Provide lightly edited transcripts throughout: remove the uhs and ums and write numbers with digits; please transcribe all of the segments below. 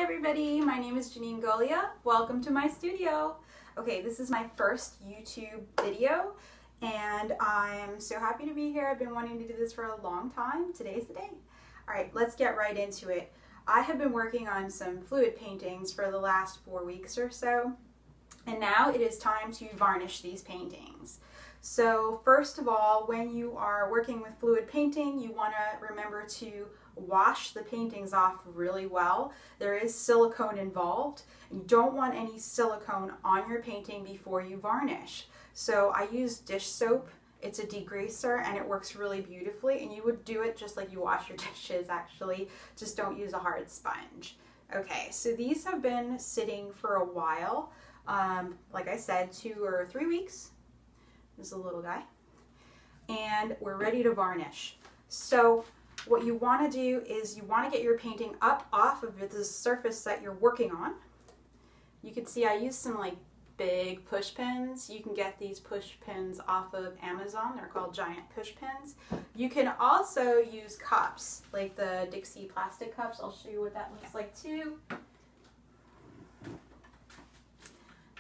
everybody, my name is Janine Golia. Welcome to my studio. Okay, this is my first YouTube video and I'm so happy to be here. I've been wanting to do this for a long time. Today's the day. Alright, let's get right into it. I have been working on some fluid paintings for the last 4 weeks or so, and now it is time to varnish these paintings. So first of all, when you are working with fluid painting, you want to remember to wash the paintings off really well. There is silicone involved. You don't want any silicone on your painting before you varnish. So I use dish soap. It's a degreaser and it works really beautifully, and you would do it just like you wash your dishes actually. Just don't use a hard sponge. Okay, so these have been sitting for a while. Like I said, 2 or 3 weeks. This is a little guy. And we're ready to varnish. So what you want to do is you want to get your painting up off of the surface that you're working on. You can see I use some like big push pins. You can get these push pins off of Amazon. They're called giant push pins. You can also use cups, like the Dixie plastic cups. I'll show you what that looks like too.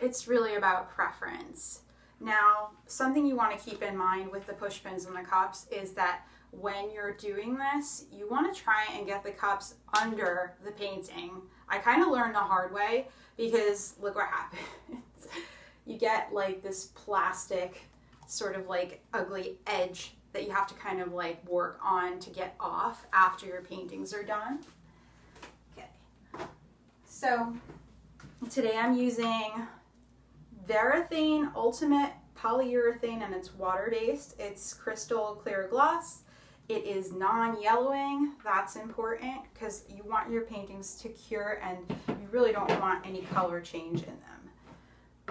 It's really about preference. Now, something you want to keep in mind with the push pins and the cups is that when you're doing this, you want to try and get the cups under the painting. I kind of learned the hard way because look what happens. You get like this plastic sort of like ugly edge that you have to kind of like work on to get off after your paintings are done. Okay. So today I'm using Varnishing Ultimate Polyurethane, and it's water-based. It's crystal clear gloss. It is non-yellowing. That's important because you want your paintings to cure and you really don't want any color change in them.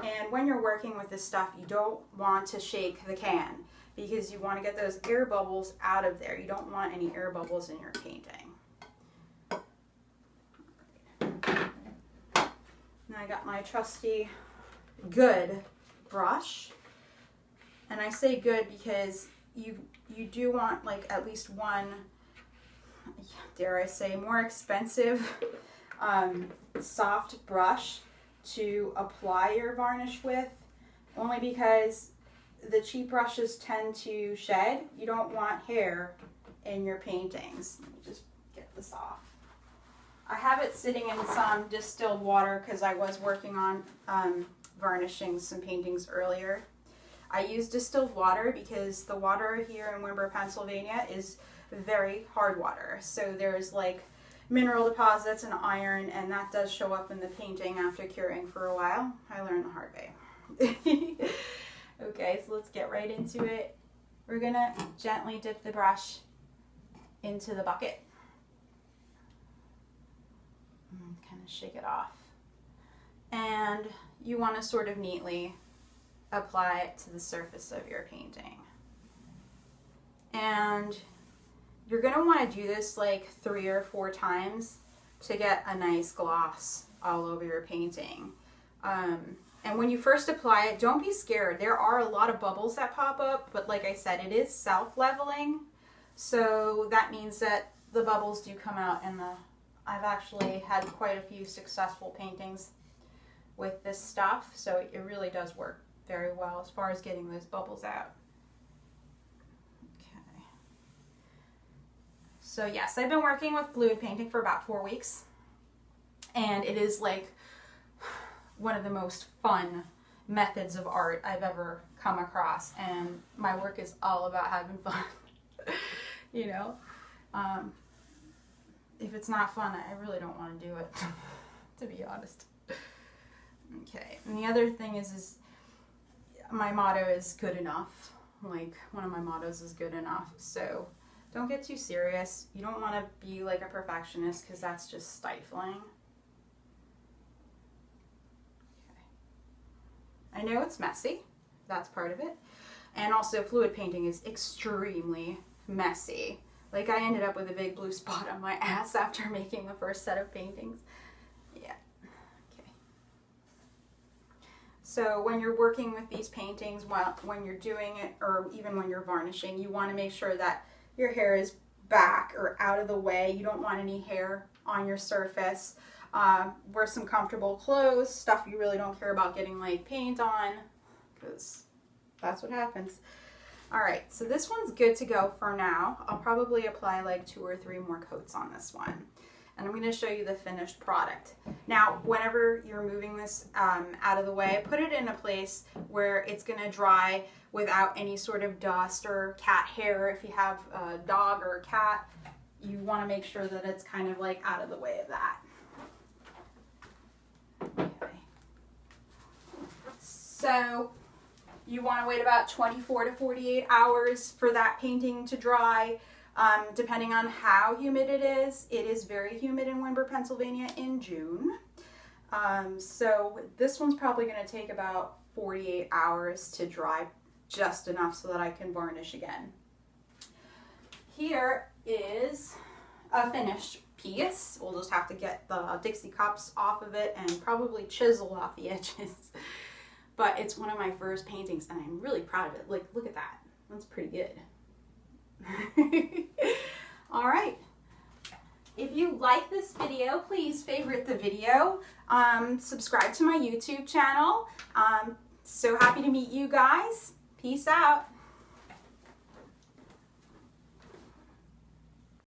And when you're working with this stuff, you don't want to shake the can because you want to get those air bubbles out of there. You don't want any air bubbles in your painting. Now I got my trusty good brush, and I say good because you do want like at least one, dare I say, more expensive soft brush to apply your varnish with, only because the cheap brushes tend to shed. You don't want hair in your paintings. Let me just get this off. I have it sitting in some distilled water because I was working on varnishing some paintings earlier. I use distilled water because the water here in Wimber, Pennsylvania is very hard water. So there's like mineral deposits and iron, and that does show up in the painting after curing for a while. I learned the hard way. Okay, so let's get right into it. We're gonna gently dip the brush into the bucket and kind of shake it off. And you want to sort of neatly apply it to the surface of your painting. And you're going to want to do this like 3 or 4 times to get a nice gloss all over your painting. And when you first apply it, don't be scared. There are a lot of bubbles that pop up, but like I said, it is self-leveling. So that means that the bubbles do come out, and I've actually had quite a few successful paintings with this stuff, so it really does work very well as far as getting those bubbles out. Okay. So yes, I've been working with fluid painting for about 4 weeks, and it is like one of the most fun methods of art I've ever come across, and my work is all about having fun. You know, if it's not fun, I really don't want to do it, to be honest. Okay, and the other thing is my motto is good enough. Like, one of my mottos is good enough. So don't get too serious. You don't want to be like a perfectionist because that's just stifling. Okay. I know it's messy. That's part of it. And also fluid painting is extremely messy. Like, I ended up with a big blue spot on my ass after making the first set of paintings. Yeah. So when you're working with these paintings, when you're doing it, or even when you're varnishing, you want to make sure that your hair is back or out of the way. You don't want any hair on your surface. Wear some comfortable clothes, stuff you really don't care about getting like paint on, because that's what happens. All right, so this one's good to go for now. I'll probably apply like 2 or 3 more coats on this one. And I'm going to show you the finished product. Now, whenever you're moving this out of the way, put it in a place where it's going to dry without any sort of dust or cat hair. If you have a dog or a cat, you want to make sure that it's kind of like out of the way of that. Okay. So you want to wait about 24 to 48 hours for that painting to dry. Depending on how humid it is. It is very humid in Wimber, Pennsylvania in June. So this one's probably going to take about 48 hours to dry, just enough so that I can varnish again. Here is a finished piece. We'll just have to get the Dixie cups off of it and probably chisel off the edges. But it's one of my first paintings and I'm really proud of it. Like, look at that. That's pretty good. All right. If you like this video, please favorite the video. Subscribe to my YouTube channel. So happy to meet you guys. Peace out.